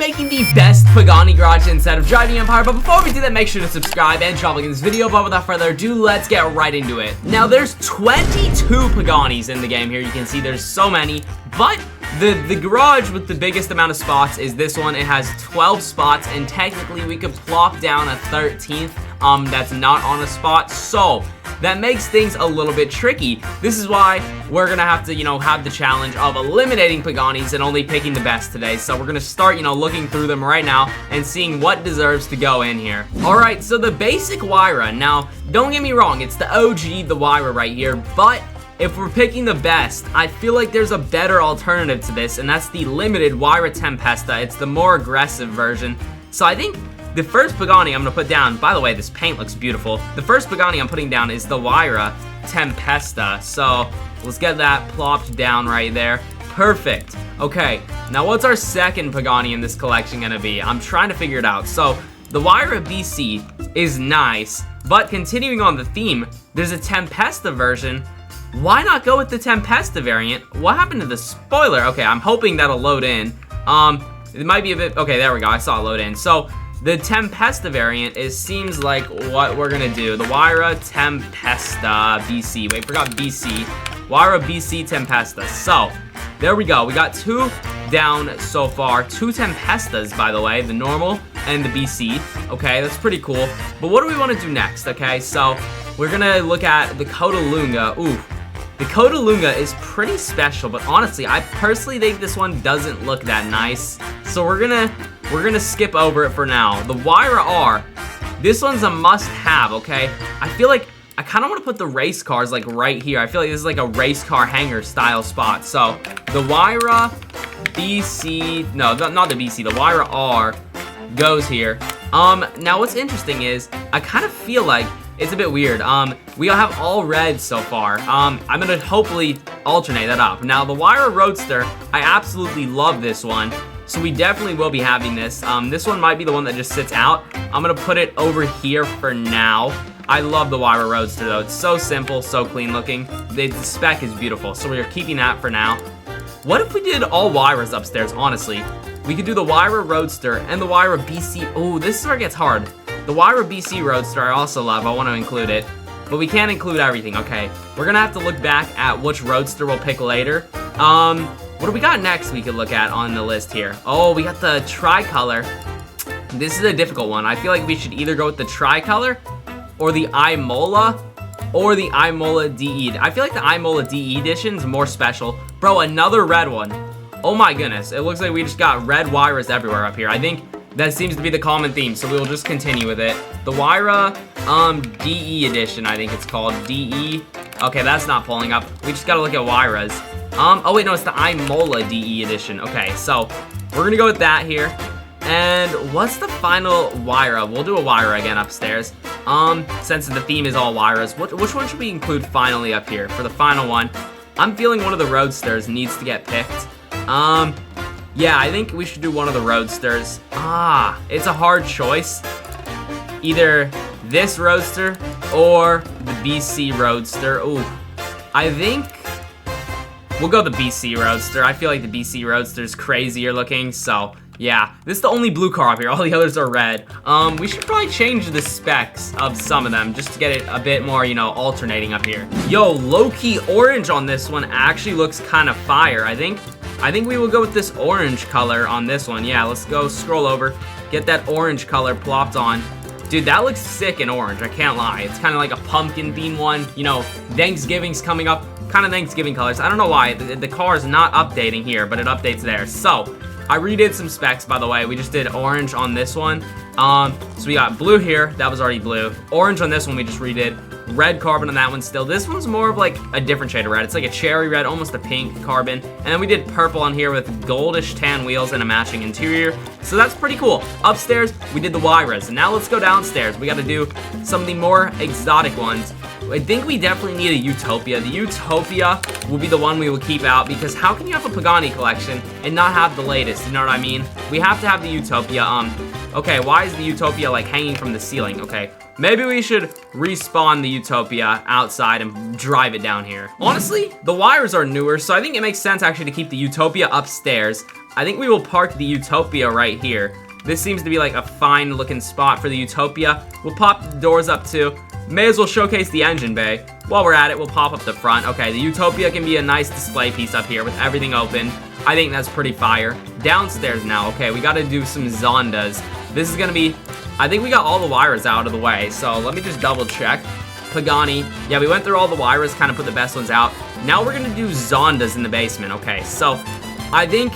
making the best Pagani garage instead of driving Empire, but before we do that, make sure to subscribe and drop a like in this video. But without further ado, let's get right into it. Now, there's 22 Paganis in the game here. You can see there's so many, but the garage with the biggest amount of spots is this one. It has 12 spots, and technically we could plop down a 13th that's not on a spot, so that makes things a little bit tricky. This is why we're gonna have to, have the challenge of eliminating Paganis and only picking the best today. So we're gonna start, looking through them right now and seeing what deserves to go in here. All right, so the basic Wyra. Now, don't get me wrong, it's the OG, the Wyra right here, but if we're picking the best, I feel like there's a better alternative to this, and that's the limited Wyra Tempesta. It's the more aggressive version. So I think the first Pagani I'm gonna put down, by the way, this paint looks beautiful. The first Pagani I'm putting down is the Wyra Tempesta. So let's get that plopped down right there. Perfect. Okay, now what's our second Pagani in this collection gonna be? I'm trying to figure it out. So the Wyra BC is nice, but continuing on the theme, there's a Tempesta version. Why not go with the Tempesta variant? What happened to the spoiler? Okay, I'm hoping that'll load in. It might be a bit, okay, there we go, I saw it load in. So the Tempesta variant seems like what we're gonna do. The Wyra Tempesta BC. Wait, forgot BC. Wyra BC Tempesta. So, there we go. We got two down so far. Two Tempestas, by the way. The normal and the BC. Okay, that's pretty cool. But what do we want to do next? Okay, so we're gonna look at the Codalunga. Ooh. The Codalunga is pretty special, but honestly, I personally think this one doesn't look that nice. So we're gonna skip over it for now. The Wyra R, this one's a must-have, okay? I feel like I kind of want to put the race cars like right here. I feel like this is like a race car hangar style spot. So the Wyra BC, no, not the BC, the Wyra R goes here. Now what's interesting is I kind of feel like it's a bit weird. We have all red so far. I'm gonna hopefully alternate that up. Now the Wyra Roadster, I absolutely love this one. So we definitely will be having this. This one might be the one that just sits out. I'm gonna put it over here for now. I love the Wyra Roadster though. It's so simple, so clean looking. The spec is beautiful, so we're keeping that for now. What if we did all Wyras upstairs, honestly? We could do the Wyra Roadster and the Wyra BC. Oh, this is where it gets hard. The Wyra BC Roadster I also love. I want to include it. But we can't include everything, okay? We're gonna have to look back at which Roadster we'll pick later. What do we got next we could look at on the list here? Oh, we got the Tricolor. This is a difficult one. I feel like we should either go with the Tricolor or the Imola or the Imola DE. I feel like the Imola DE edition is more special. Bro, another red one. Oh my goodness. It looks like we just got red Wyras everywhere up here. I think that seems to be the common theme, so we'll just continue with it. The Wyra DE edition, I think it's called. DE. Okay, that's not pulling up. We just gotta look at Wyras. Oh wait, no, it's the Imola DE edition. Okay, so we're gonna go with that here. And what's the final Wyra? We'll do a Wyra again upstairs. Since the theme is all Wyras, which one should we include finally up here for the final one? I'm feeling one of the Roadsters needs to get picked. Yeah, I think we should do one of the Roadsters. It's a hard choice. Either this Roadster or the BC Roadster. Ooh, I think we'll go the BC Roadster. I feel like the BC Roadster is crazier looking, so yeah. This is the only blue car up here. All the others are red. We should probably change the specs of some of them just to get it a bit more, alternating up here. Yo, low-key orange on this one actually looks kind of fire. I think we will go with this orange color on this one. Yeah, let's go scroll over, get that orange color plopped on. Dude, that looks sick in orange, I can't lie. It's kind of like a pumpkin theme one. Thanksgiving's coming up, kind of Thanksgiving colors. I don't know why, the car is not updating here, but it updates there. So, I redid some specs, by the way. We just did orange on this one. So we got blue here, that was already blue. Orange on this one we just redid. Red carbon on that one still. This one's more of like a different shade of red. It's like a cherry red, almost a pink carbon. And then we did purple on here with goldish tan wheels and a matching interior. So that's pretty cool. Upstairs, we did the Wyras. And now let's go downstairs. We gotta do some of the more exotic ones. I think we definitely need a Utopia. The Utopia will be the one we will keep out because how can you have a Pagani collection and not have the latest, you know what I mean? We have to have the Utopia. Okay, why is the Utopia like hanging from the ceiling? Okay, maybe we should respawn the Utopia outside and drive it down here. Honestly, the wires are newer, so I think it makes sense actually to keep the Utopia upstairs. I think we will park the Utopia right here. This seems to be like a fine looking spot for the Utopia. We'll pop the doors up too. May as well showcase the engine bay. While we're at it, we'll pop up the front. Okay, the Utopia can be a nice display piece up here with everything open. I think that's pretty fire. Downstairs now, okay, we gotta do some Zondas. This is gonna be, I think we got all the wires out of the way, so let me just double check. Pagani, yeah, we went through all the wires, kind of put the best ones out. Now we're gonna do Zondas in the basement, okay, so I think,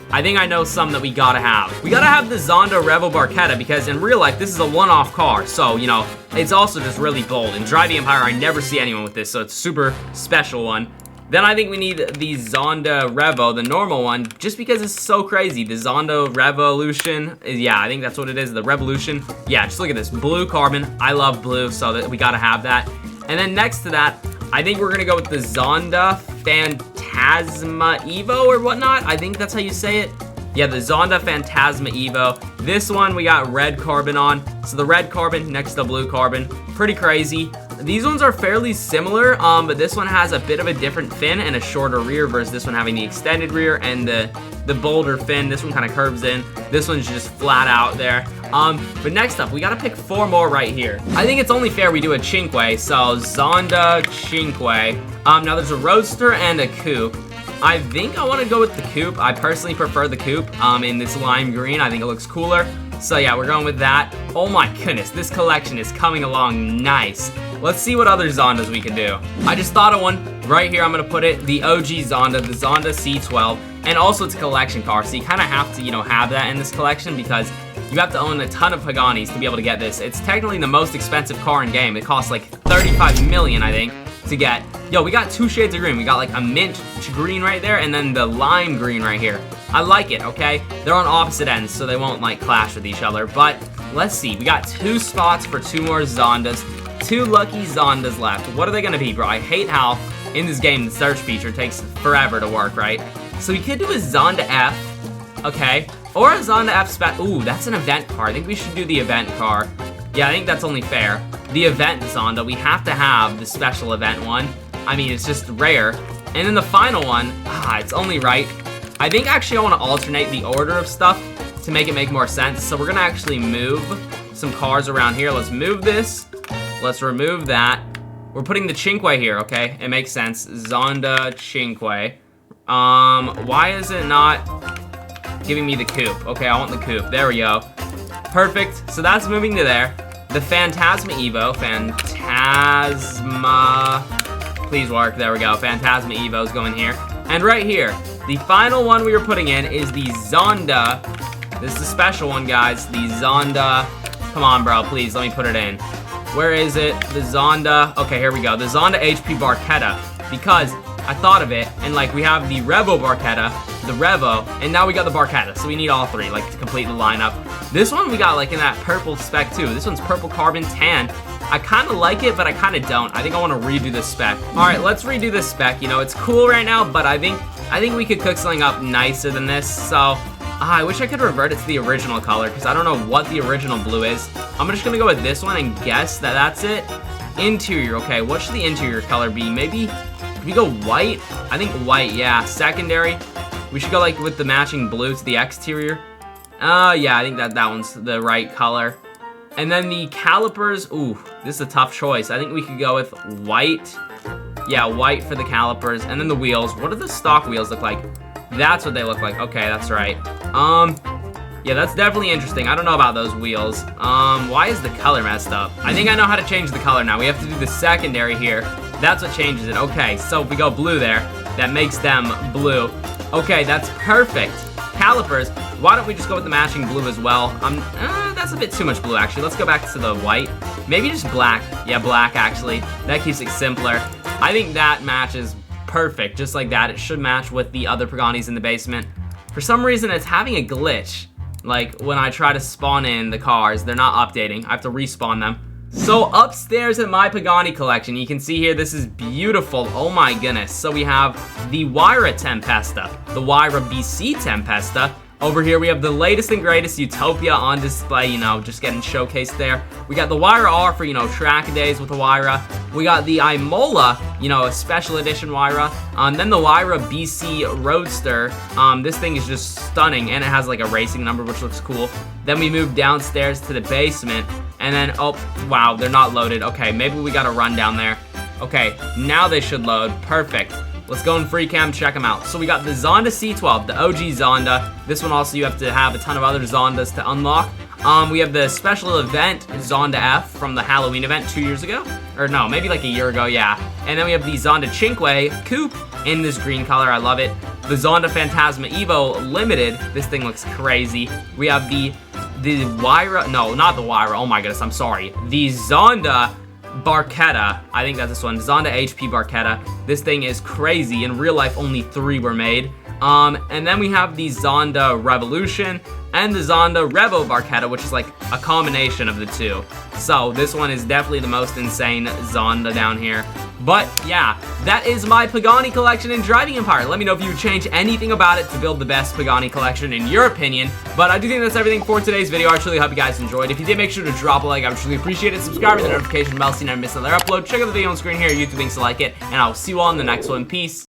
I think I know some that we gotta have. We gotta have the Zonda Revo Barchetta because in real life, this is a one-off car. So, you know, it's also just really bold. In Drive the Empire, I never see anyone with this, so it's a super special one. Then I think we need the Zonda Revo, the normal one, just because it's so crazy. The Zonda Revolution, yeah, I think that's what it is, the Revolution. Yeah, just look at this, blue carbon. I love blue, so that we gotta have that. And then next to that, I think we're gonna go with the Zonda Phantasma Evo or whatnot. I think that's how you say it. Yeah, the Zonda Phantasma Evo. This one we got red carbon on. So the red carbon next to blue carbon. Pretty crazy. These ones are fairly similar, but this one has a bit of a different fin and a shorter rear versus this one having the extended rear and the bolder fin. This one kind of curves in. This one's just flat out there. But next up, we gotta pick 4 more right here. I think it's only fair we do a Cinque, so Zonda Cinque. Now there's a Roadster and a Coupe. I think I want to go with the Coupe. I personally prefer the Coupe in this lime green. I think it looks cooler. So yeah, we're going with that. Oh my goodness, this collection is coming along nice. Let's see what other Zondas we can do. I just thought of one. Right here, I'm gonna put it, the OG Zonda, the Zonda C12. And also it's a collection car, so you kind of have to, you know, have that in this collection because you have to own a ton of Paganis to be able to get this. It's technically the most expensive car in game. It costs like 35 million, I think, to get. Yo, we got 2 shades of green. We got like a mint green right there and then the lime green right here. I like it, okay? They're on opposite ends, so they won't like clash with each other. But let's see. We got 2 spots for 2 more Zondas. 2 lucky Zondas left. What are they gonna be, bro? I hate how in this game the search feature takes forever to work, right? So we could do a Zonda F, okay? Or a Zonda F spec. Ooh, that's an event car. I think we should do the event car. Yeah, I think that's only fair. The event Zonda, we have to have the special event one. I mean, it's just rare. And then the final one, it's only right. I think actually I want to alternate the order of stuff to make it make more sense. So we're gonna actually move some cars around here. Let's move this. Let's remove that. We're putting the Cinque here, okay? It makes sense. Zonda Cinque. Why is it not giving me the Coupe? Okay, I want the Coupe. There we go. Perfect. So that's moving to there. The Phantasma Evo. Phantasma. Please work. There we go. Phantasma Evo is going here. And right here, the final one we were putting in is the Zonda. This is a special one, guys. The Zonda. Come on, bro. Please, let me put it in. Where is it? The Zonda. Okay, here we go. The Zonda HP Barchetta. Because I thought of it, and like we have the Revo Barchetta, the Revo, and now we got the Barchetta. So we need all 3, like, to complete the lineup. This one we got like in that purple spec too. This one's purple carbon tan. I kind of like it, but I kind of don't. I think I want to redo this spec. All right, let's redo this spec. You know, it's cool right now, but I think we could cook something up nicer than this. So I wish I could revert it to the original color because I don't know what the original blue is. I'm just gonna go with this one and guess that that's it. Interior, okay. What should the interior color be? Maybe we go white. I think white. Yeah. Secondary. We should go like with the matching blue to the exterior. Yeah, I think that one's the right color. And then the calipers, ooh, this is a tough choice. I think we could go with white. Yeah, white for the calipers. And then the wheels. What do the stock wheels look like? That's what they look like. Okay, that's right. Yeah, that's definitely interesting. I don't know about those wheels. Why is the color messed up? I think I know how to change the color now. We have to do the secondary here. That's what changes it. Okay, so if we go blue there, that makes them blue. Okay, that's perfect. Calipers, why don't we just go with the matching blue as well? That's a bit too much blue, actually. Let's go back to the white. Maybe just black. Yeah, black, actually. That keeps it simpler. I think that matches perfect. Just like that, it should match with the other Paganis in the basement. For some reason, it's having a glitch. Like, when I try to spawn in the cars, they're not updating. I have to respawn them. So upstairs in my Pagani collection, you can see here, this is beautiful. Oh my goodness. So we have the Huayra Tempesta, the Huayra BC Tempesta, Over here, we have the latest and greatest Utopia on display, you know, just getting showcased there. We got the Wyra R for, you know, track days with the Wyra. We got the Imola, you know, a special edition Wyra. Then the Wyra BC Roadster. This thing is just stunning, and it has like a racing number, which looks cool. Then we move downstairs to the basement, and then, oh, wow, they're not loaded. Okay, maybe we gotta run down there. Okay, now they should load. Perfect. Let's go in free cam, check them out. So we got the Zonda C12, the OG Zonda. This one also you have to have a ton of other Zondas to unlock. We have the special event Zonda F from the Halloween event 2 years ago. Or no, maybe like a year ago, yeah. And then we have the Zonda Cinque Coupe in this green color, I love it. The Zonda Phantasma Evo Limited, this thing looks crazy. We have the Wyra, no, not the Wyra, oh my goodness, I'm sorry. The Zonda Barchetta, I think that's this one, Zonda HP Barchetta. This thing is crazy. In real life, only 3 were made. And then we have the Zonda Revolution and the Zonda Revo Barchetta, which is like a combination of the two. So this one is definitely the most insane Zonda down here. But yeah, that is my Pagani collection in Driving Empire. Let me know if you would change anything about it to build the best Pagani collection in your opinion. But I do think that's everything for today's video. I truly hope you guys enjoyed. If you did, make sure to drop a like. I would truly appreciate it. Subscribe to the notification bell so you never miss another upload. Check out the video on screen here, YouTube links to like it. And I will see you all in the next one. Peace.